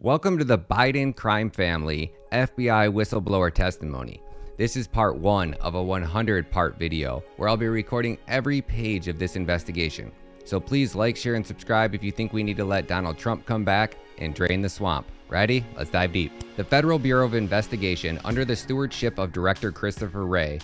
Welcome to the Biden crime family FBI whistleblower testimony. This is part 1 of a 100-part video where I'll be recording every page of this investigation. So please like, share, and subscribe if you think we need to let Donald Trump come back and drain the swamp. Ready? Let's dive deep. The Federal Bureau of Investigation, under the stewardship of Director Christopher Wray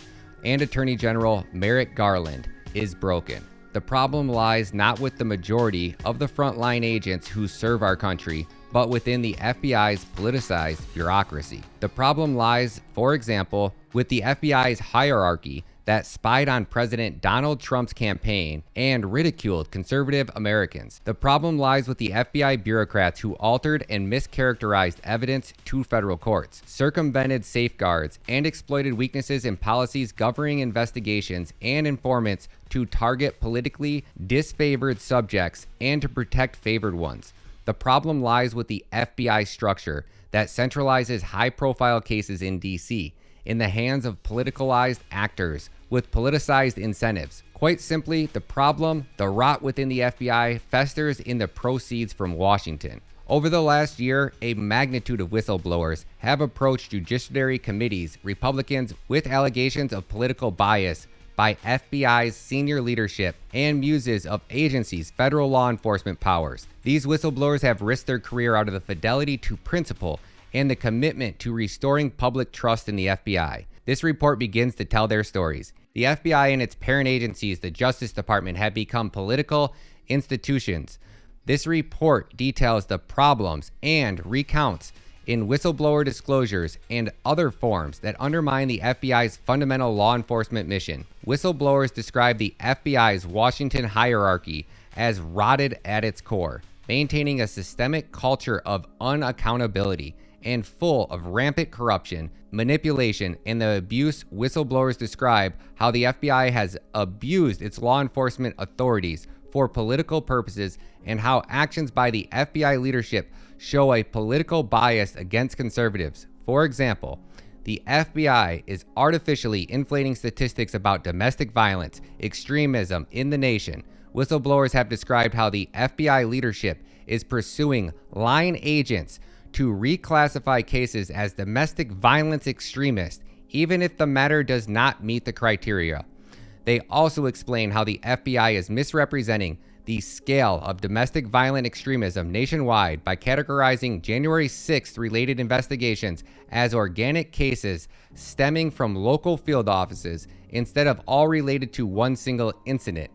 and Attorney General Merrick Garland, is broken. The problem lies not with the majority of the frontline agents who serve our country, but within the FBI's politicized bureaucracy. The problem lies, for example, with the FBI's hierarchy that spied on President Donald Trump's campaign and ridiculed conservative Americans. The problem lies with the FBI bureaucrats who altered and mischaracterized evidence to federal courts, circumvented safeguards, and exploited weaknesses in policies governing investigations and informants to target politically disfavored subjects and to protect favored ones. The problem lies with the FBI structure that centralizes high-profile cases in D.C. in the hands of politicalized actors with politicized incentives. Quite simply, the problem, the rot within the FBI, festers in the proceeds from Washington. Over the last year, a magnitude of whistleblowers have approached judiciary committees, Republicans, with allegations of political bias by FBI's senior leadership and muses of agencies' federal law enforcement powers. These whistleblowers have risked their career out of the fidelity to principle and the commitment to restoring public trust in the FBI. This report begins to tell their stories. The FBI and its parent agencies, the Justice Department, have become political institutions. This report details the problems and recounts in whistleblower disclosures and other forms that undermine the FBI's fundamental law enforcement mission. Whistleblowers describe the FBI's Washington hierarchy as rotted at its core, maintaining a systemic culture of unaccountability and full of rampant corruption, manipulation, and the abuse. Whistleblowers describe how the FBI has abused its law enforcement authorities for political purposes and how actions by the FBI leadership show a political bias against conservatives. For example, the FBI is artificially inflating statistics about domestic violence, extremism in the nation. Whistleblowers have described how the FBI leadership is pursuing line agents to reclassify cases as domestic violence extremist, even if the matter does not meet the criteria. They also explain how the FBI is misrepresenting the scale of domestic violent extremism nationwide by categorizing January 6th related investigations as organic cases stemming from local field offices instead of all related to one single incident.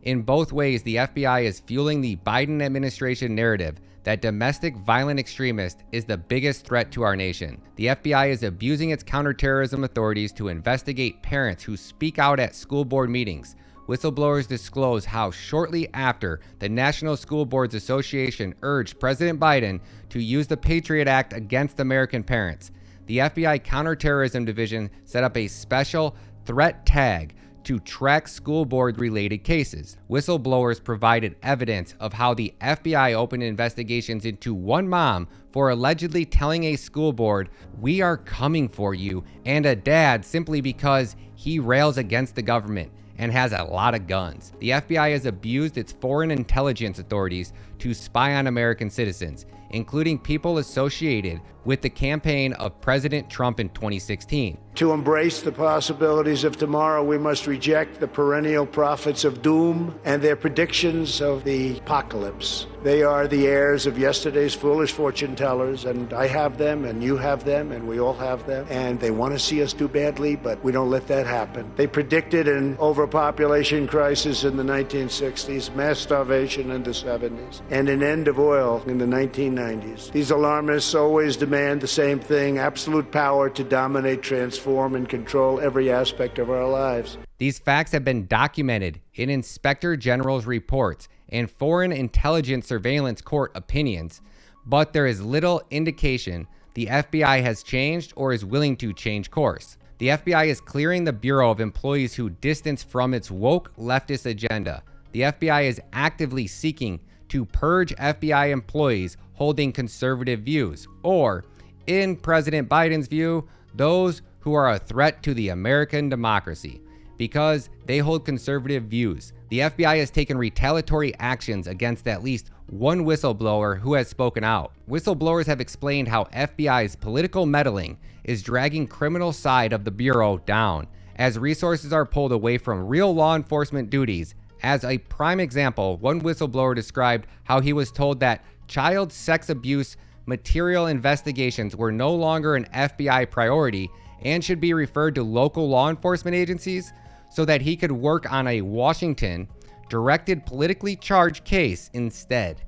In both ways, the FBI is fueling the Biden administration narrative that domestic violent extremist is the biggest threat to our nation. The FBI is abusing its counterterrorism authorities to investigate parents who speak out at school board meetings. Whistleblowers disclose how shortly after the National School Boards Association urged President Biden to use the Patriot Act against American parents, the FBI Counterterrorism Division set up a special threat tag to track school board related cases. Whistleblowers provided evidence of how the FBI opened investigations into one mom for allegedly telling a school board, "We are coming for you," and a dad simply because he rails against the government and has a lot of guns. The FBI has abused its foreign intelligence authorities to spy on American citizens, including people associated with the campaign of President Trump in 2016. To embrace the possibilities of tomorrow, we must reject the perennial prophets of doom and their predictions of the apocalypse. They are the heirs of yesterday's foolish fortune tellers, and I have them, and you have them, and we all have them, and they want to see us do badly, but we don't let that happen. They predicted an overpopulation crisis in the 1960s, mass starvation in the 70s, and an end of oil in the 1990s. These alarmists always demand the same thing: absolute power to dominate, transform, and control every aspect of our lives. These facts have been documented in Inspector General's reports and Foreign Intelligence Surveillance Court opinions, but there is little indication the FBI has changed or is willing to change course. The FBI is clearing the Bureau of employees who distance from its woke leftist agenda. The FBI is actively seeking to purge FBI employees holding conservative views, or, in President Biden's view, those who are a threat to the American democracy. Because they hold conservative views, The FBI has taken retaliatory actions against at least one whistleblower who has spoken out. Whistleblowers have explained how FBI's political meddling is dragging criminal side of the Bureau down, as resources are pulled away from real law enforcement duties. As a prime example, one whistleblower described how he was told that child sex abuse material investigations were no longer an FBI priority and should be referred to local law enforcement agencies so that he could work on a Washington directed politically charged case instead.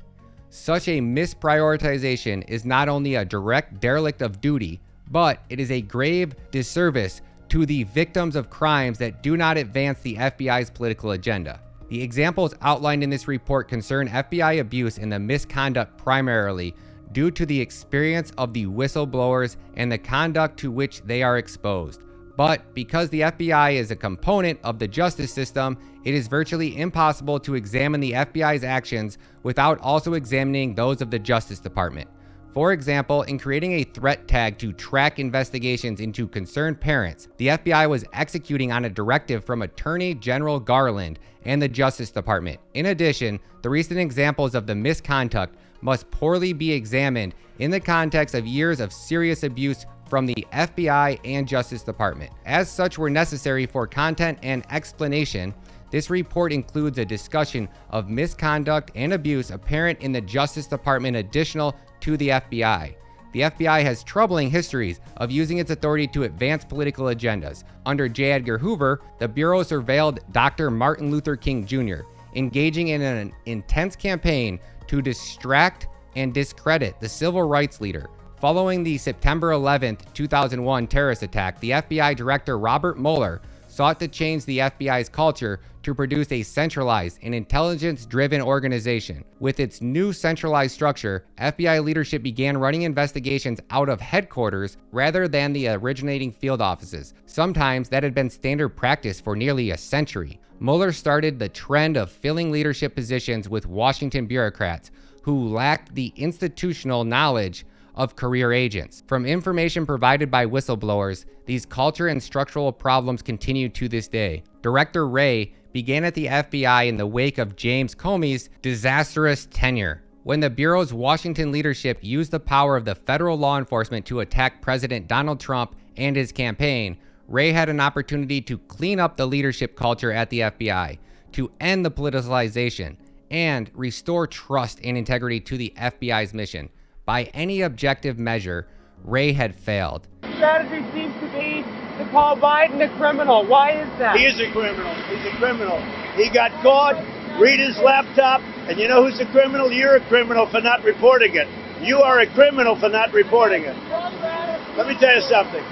Such a misprioritization is not only a direct derelict of duty, but it is a grave disservice to the victims of crimes that do not advance the FBI's political agenda. The examples outlined in this report concern FBI abuse and the misconduct primarily due to the experience of the whistleblowers and the conduct to which they are exposed. But because the FBI is a component of the justice system, it is virtually impossible to examine the FBI's actions without also examining those of the Justice Department. For example, in creating a threat tag to track investigations into concerned parents, the FBI was executing on a directive from Attorney General Garland and the Justice Department. In addition, the recent examples of the misconduct must poorly be examined in the context of years of serious abuse from the FBI and Justice Department. As such were necessary for content and explanation, this report includes a discussion of misconduct and abuse apparent in the Justice Department additional to the FBI. The FBI has troubling histories of using its authority to advance political agendas. Under J. Edgar Hoover, the Bureau surveilled Dr. Martin Luther King Jr., engaging in an intense campaign to distract and discredit the civil rights leader. Following the September 11, 2001 terrorist attack, the FBI Director Robert Mueller sought to change the FBI's culture to produce a centralized and intelligence-driven organization. With its new centralized structure, FBI leadership began running investigations out of headquarters rather than the originating field offices. Sometimes that had been standard practice for nearly a century. Mueller started the trend of filling leadership positions with Washington bureaucrats who lacked the institutional knowledge of career agents. From information provided by whistleblowers, these culture and structural problems continue to this day. Director Wray began at the FBI in the wake of James Comey's disastrous tenure. When the Bureau's Washington leadership used the power of the federal law enforcement to attack President Donald Trump and his campaign, Wray had an opportunity to clean up the leadership culture at the FBI, to end the politicization, and restore trust and integrity to the FBI's mission. By any objective measure, Wray had failed. Strategy seems to be to call Biden a criminal. Why is that? He is a criminal. He's a criminal. He got caught. Read his laptop. And you know who's a criminal? You're a criminal for not reporting it. You are a criminal for not reporting it. Let me tell you something.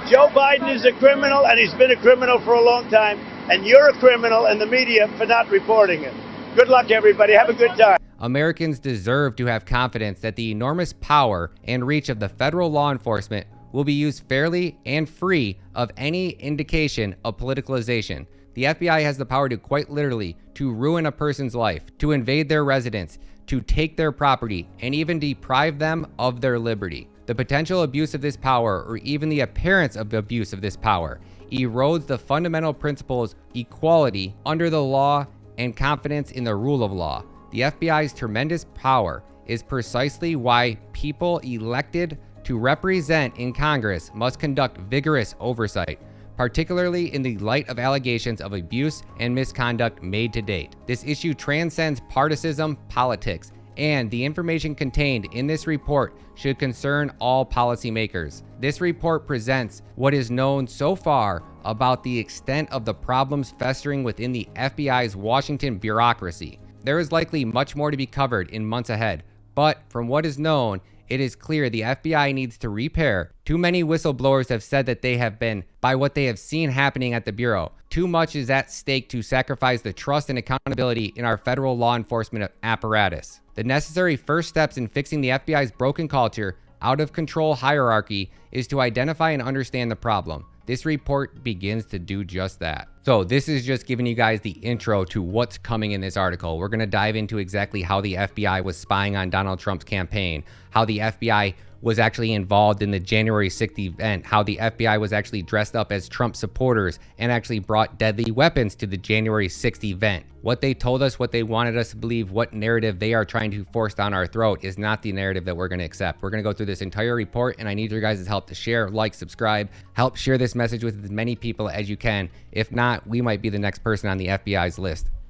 Joe Biden is a criminal, and he's been a criminal for a long time. And you're a criminal and the media for not reporting it. Good luck, everybody. Have a good time. Americans deserve to have confidence that the enormous power and reach of the federal law enforcement will be used fairly and free of any indication of politicalization. The FBI has the power to quite literally to ruin a person's life, to invade their residence, to take their property, and even deprive them of their liberty. The potential abuse of this power, or even the appearance of abuse of this power, erodes the fundamental principles equality under the law and confidence in the rule of law. The FBI's tremendous power is precisely why people elected to represent in Congress must conduct vigorous oversight, particularly in the light of allegations of abuse and misconduct made to date. This issue transcends partisan politics, and the information contained in this report should concern all policymakers. This report presents what is known so far about the extent of the problems festering within the FBI's Washington bureaucracy. There is likely much more to be covered in months ahead, but from what is known, it is clear the FBI needs to repair. Too many whistleblowers have said that they have been by what they have seen happening at the Bureau. Too much is at stake to sacrifice the trust and accountability in our federal law enforcement apparatus. The necessary first steps in fixing the FBI's broken culture, out of control hierarchy, is to identify and understand the problem. This report begins to do just that. So this is just giving you guys the intro to what's coming in this article. We're going to dive into exactly how the FBI was spying on Donald Trump's campaign, how the FBI was actually involved in the January 6th event, how the FBI was actually dressed up as Trump supporters and actually brought deadly weapons to the January 6th event. What they told us, what they wanted us to believe, what narrative they are trying to force down our throat is not the narrative that we're going to accept. We're going to go through this entire report, and I need your guys' help to share, like, subscribe, help share this message with as many people as you can. If not, we might be the next person on the FBI's list.